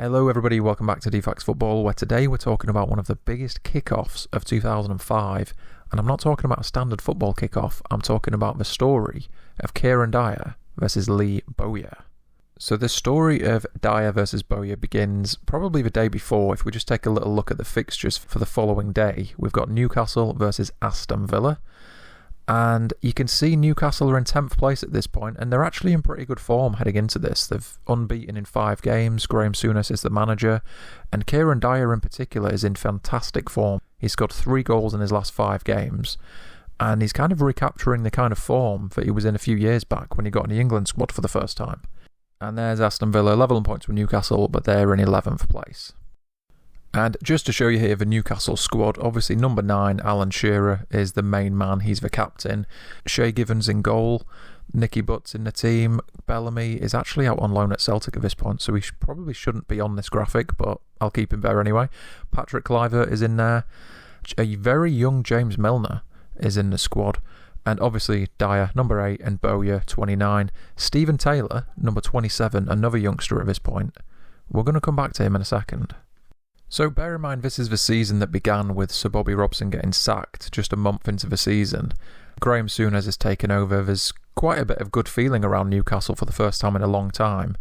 Hello everybody, welcome back to Deefax Football, where today we're talking about one of the biggest kickoffs of 2005, and I'm not talking about a standard football kickoff, I'm talking about the story of Kieron Dyer versus Lee Bowyer. So the story of Dyer versus Bowyer begins probably the day before. If we just take a little look at the fixtures for the following day, we've got Newcastle versus Aston Villa. And you can see Newcastle are in 10th place at this point, and they're actually in pretty good form heading into this. They've unbeaten in 5 games. Graeme Souness is the manager, and Kieron Dyer in particular is in fantastic form. He's scored 3 goals in his last 5 games, and he's kind of recapturing the kind of form that he was in a few years back when he got in the England squad for the first time. And there's Aston Villa, level on points with Newcastle, but they're in 11th place. And just to show you here the Newcastle squad, obviously number 9, Alan Shearer, is the main man. He's the captain. Shay Given's in goal. Nicky Butt's in the team. Bellamy is actually out on loan at Celtic at this point, so he probably shouldn't be on this graphic, but I'll keep him there anyway. Patrick Kluivert is in there. A very young James Milner is in the squad. And obviously Dyer, number 8, and Bowyer, 29. Stephen Taylor, number 27, another youngster at this point. We're going to come back to him in a second. So bear in mind, this is the season that began with Sir Bobby Robson getting sacked just a month into the season. Graeme Souness has taken over. There's quite a bit of good feeling around Newcastle for the first time in a long time.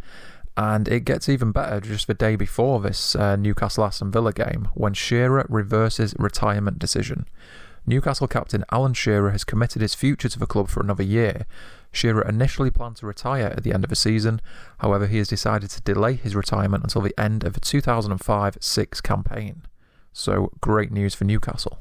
And it gets even better just the day before this Newcastle-Aston Villa game, when Shearer reverses retirement decision. Newcastle captain Alan Shearer has committed his future to the club for another year. Shearer initially planned to retire at the end of the season, however he has decided to delay his retirement until the end of the 2005-06 campaign. So great news for Newcastle.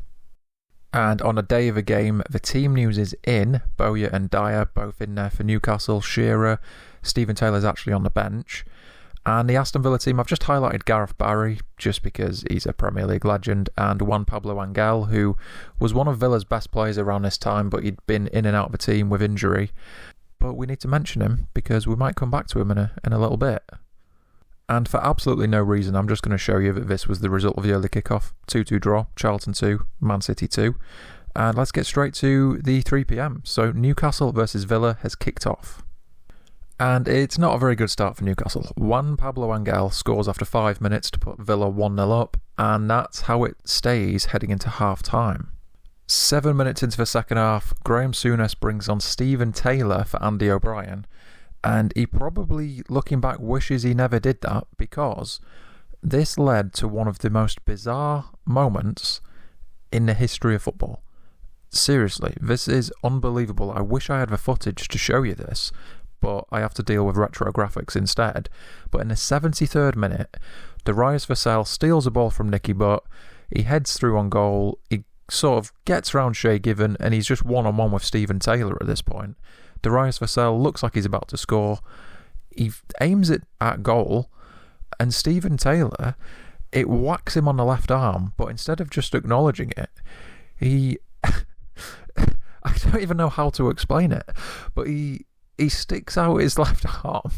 And on a day of a game, the team news is in. Bowyer and Dyer both in there for Newcastle. Shearer, Stephen Taylor's actually on the bench. And the Aston Villa team, I've just highlighted Gareth Barry just because he's a Premier League legend, and Juan Pablo Angel, who was one of Villa's best players around this time, but he'd been in and out of the team with injury. But we need to mention him because we might come back to him in a little bit. And for absolutely no reason, I'm just going to show you that this was the result of the early kickoff. 2-2 draw, Charlton 2, Man City 2. And let's get straight to the 3 p.m. So Newcastle versus Villa has kicked off. And it's not a very good start for Newcastle. Juan Pablo Angel scores after 5 minutes to put Villa 1-0 up, and that's how it stays heading into half-time. 7 minutes into the second half, Graeme Souness brings on Stephen Taylor for Andy O'Brien, and he probably, looking back, wishes he never did that, because this led to one of the most bizarre moments in the history of football. Seriously, this is unbelievable. I wish I had the footage to show you this, but I have to deal with retro graphics instead. But in the 73rd minute, Darius Vassell steals a ball from Nicky Butt, he heads through on goal, he sort of gets around Shay Given, and he's just one-on-one with Stephen Taylor at this point. Darius Vassell looks like he's about to score, he aims it at goal, and Stephen Taylor, it whacks him on the left arm, but instead of just acknowledging it, he... I don't even know how to explain it, but he sticks out his left arm,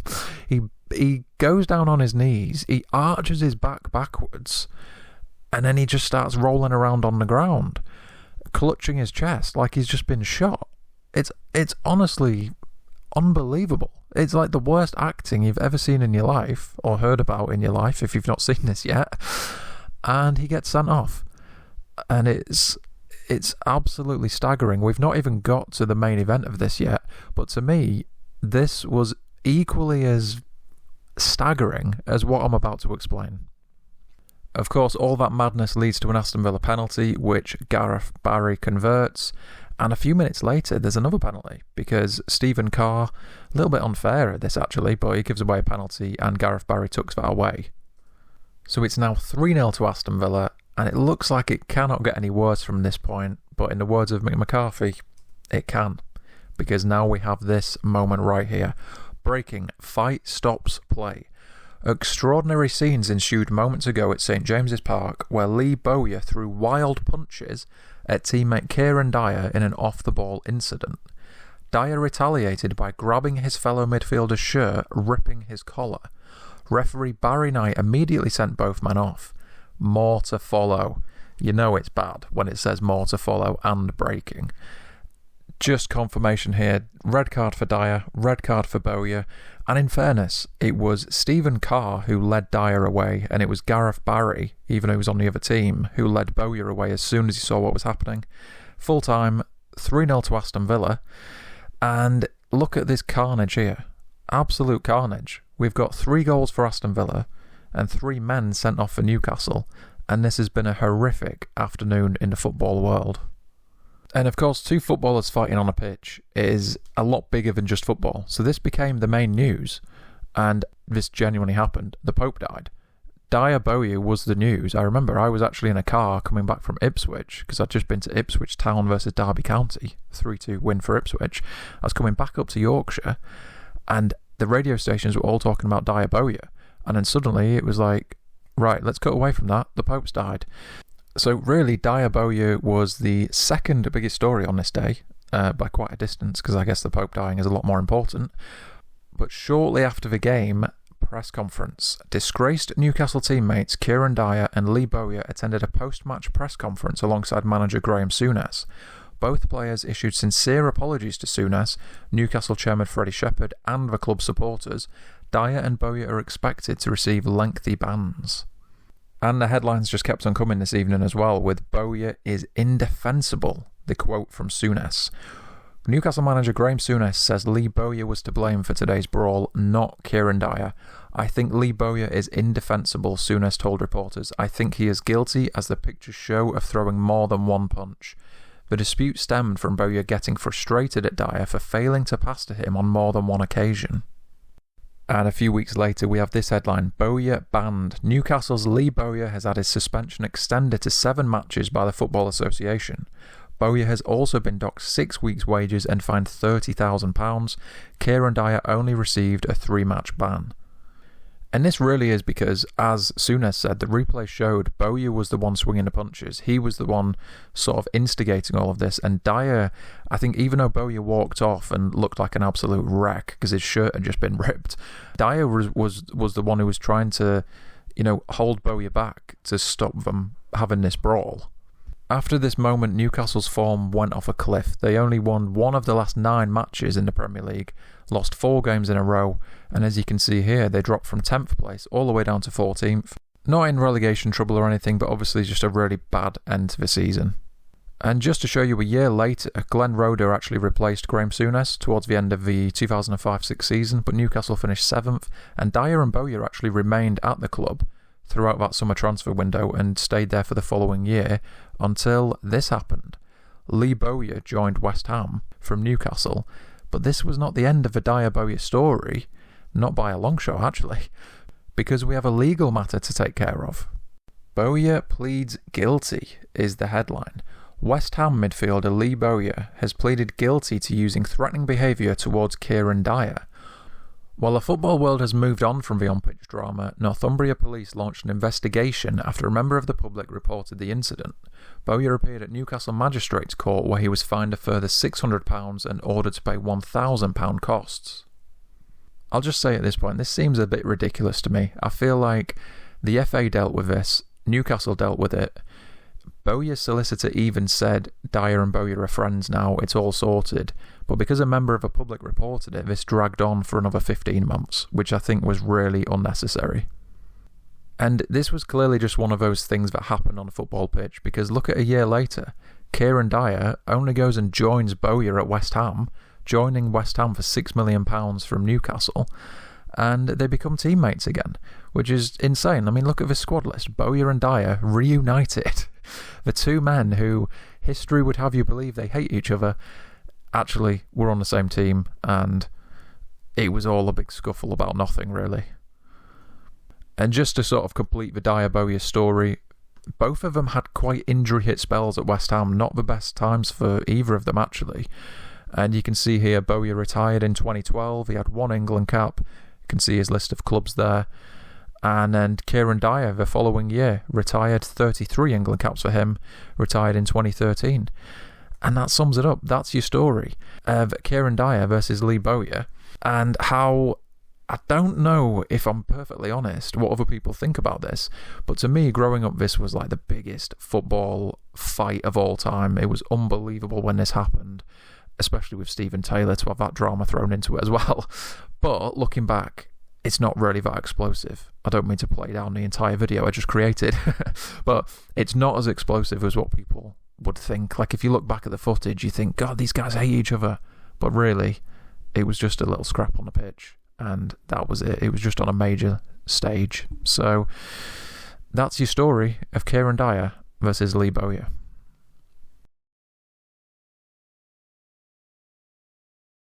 he goes down on his knees, he arches his back backwards, and then he just starts rolling around on the ground, clutching his chest like he's just been shot. It's honestly unbelievable. It's like the worst acting you've ever seen in your life, or heard about in your life if you've not seen this yet, and he gets sent off. And it's absolutely staggering. We've not even got to the main event of this yet, but to me, this was equally as staggering as what I'm about to explain. Of course, all that madness leads to an Aston Villa penalty, which Gareth Barry converts, and a few minutes later there's another penalty, because Stephen Carr, a little bit unfair at this actually, but he gives away a penalty and Gareth Barry tucks that away. So it's now 3-0 to Aston Villa, and it looks like it cannot get any worse from this point, but in the words of Mick McCarthy, it can. Because now we have this moment right here. Breaking, fight stops play. Extraordinary scenes ensued moments ago at St James's Park, where Lee Bowyer threw wild punches at teammate Kieron Dyer in an off-the-ball incident. Dyer retaliated by grabbing his fellow midfielder's shirt, ripping his collar. Referee Barry Knight immediately sent both men off. More to follow. You know it's bad when it says more to follow and breaking. Just confirmation here, red card for Dyer, red card for Bowyer, And in fairness, it was Stephen Carr who led Dyer away, and it was Gareth Barry, even though he was on the other team, who led Bowyer away as soon as he saw what was happening. Full time, 3-0 to Aston Villa. And look at this carnage here. Absolute carnage. We've got 3 goals for Aston Villa and 3 men sent off for Newcastle, and this has been a horrific afternoon in the football world. And of course, 2 footballers fighting on a pitch is a lot bigger than just football. So this became the main news, and this genuinely happened. The Pope died. Dyer Bowyer was the news. I remember I was actually in a car coming back from Ipswich, because I'd just been to Ipswich Town versus Derby County, 3-2 win for Ipswich. I was coming back up to Yorkshire, and the radio stations were all talking about Dyer Bowyer. And then suddenly it was like, right, let's cut away from that. The Pope's died. So really, Dyer Bowyer was the second biggest story on this day, by quite a distance, because I guess the Pope dying is a lot more important. But shortly after the game, press conference. Disgraced Newcastle teammates Kieron Dyer and Lee Bowyer attended a post-match press conference alongside manager Graeme Souness. Both players issued sincere apologies to Souness, Newcastle chairman Freddie Shepherd, and the club supporters. Dyer and Bowyer are expected to receive lengthy bans. And the headlines just kept on coming this evening as well, with Bowyer is indefensible, the quote from Souness. Newcastle manager Graeme Souness says Lee Bowyer was to blame for today's brawl, not Kieron Dyer. I think Lee Bowyer is indefensible, Souness told reporters. I think he is guilty, as the pictures show, of throwing more than one punch. The dispute stemmed from Bowyer getting frustrated at Dyer for failing to pass to him on more than one occasion. And a few weeks later, we have this headline: Bowyer banned. Newcastle's Lee Bowyer has had his suspension extended to 7 matches by the Football Association. Bowyer has also been docked 6 weeks' wages and fined £30,000. Kieron Dyer only received a 3-match ban. And this really is because, as Souness said, the replay showed Bowyer was the one swinging the punches. He was the one sort of instigating all of this. And Dyer, I think even though Bowyer walked off and looked like an absolute wreck because his shirt had just been ripped, Dyer was the one who was trying to, hold Bowyer back to stop them having this brawl. After this moment, Newcastle's form went off a cliff. They only won 1 of the last 9 matches in the Premier League, lost 4 games in a row, and as you can see here, they dropped from 10th place all the way down to 14th. Not in relegation trouble or anything, but obviously just a really bad end to the season. And just to show you, a year later, Glenn Roeder actually replaced Graeme Souness towards the end of the 2005-06 season, but Newcastle finished 7th, and Dyer and Bowyer actually remained at the club throughout that summer transfer window and stayed there for the following year until this happened. Lee Bowyer joined West Ham from Newcastle, but this was not the end of the Dyer Bowyer story, not by a long shot actually, because we have a legal matter to take care of. Bowyer pleads guilty is the headline. West Ham midfielder Lee Bowyer has pleaded guilty to using threatening behaviour towards Kieron Dyer. While the football world has moved on from the on-pitch drama, Northumbria police launched an investigation after a member of the public reported the incident. Bowyer appeared at Newcastle Magistrates Court, where he was fined a further £600 and ordered to pay £1,000 costs. I'll just say at this point, this seems a bit ridiculous to me. I feel like the FA dealt with this, Newcastle dealt with it. Bowyer's solicitor even said Dyer and Bowyer are friends now, it's all sorted. But because a member of the public reported it, this dragged on for another 15 months, which I think was really unnecessary. And this was clearly just one of those things that happened on a football pitch, because look at a year later, Kieron Dyer only goes and joins Bowyer at West Ham, joining West Ham for £6 million from Newcastle, and they become teammates again, which is insane. I mean, look at the squad list. Bowyer and Dyer reunited. The 2 men who history would have you believe they hate each other actually were on the same team, and it was all a big scuffle about nothing, really. And just to sort of complete the Dyer Bowyer story, both of them had quite injury-hit spells at West Ham, not the best times for either of them, actually. And you can see here, Bowyer retired in 2012, he had 1 England cap, you can see his list of clubs there. And then Kieron Dyer the following year retired, 33 England caps for him, retired in 2013. And that sums it up. That's your story of Kieron Dyer versus Lee Bowyer, and how, I don't know if I'm perfectly honest what other people think about this, but to me, growing up, this was like the biggest football fight of all time. It was unbelievable when this happened. especially with Stephen Taylor, to have that drama thrown into it as well. But looking back, it's not really that explosive. I don't mean to play down the entire video I just created, but it's not as explosive as what people would think. Like, if you look back at the footage, you think, God, these guys hate each other. But really, it was just a little scrap on the pitch, and that was it. It was just on a major stage. So that's your story of Kieron Dyer versus Lee Bowyer.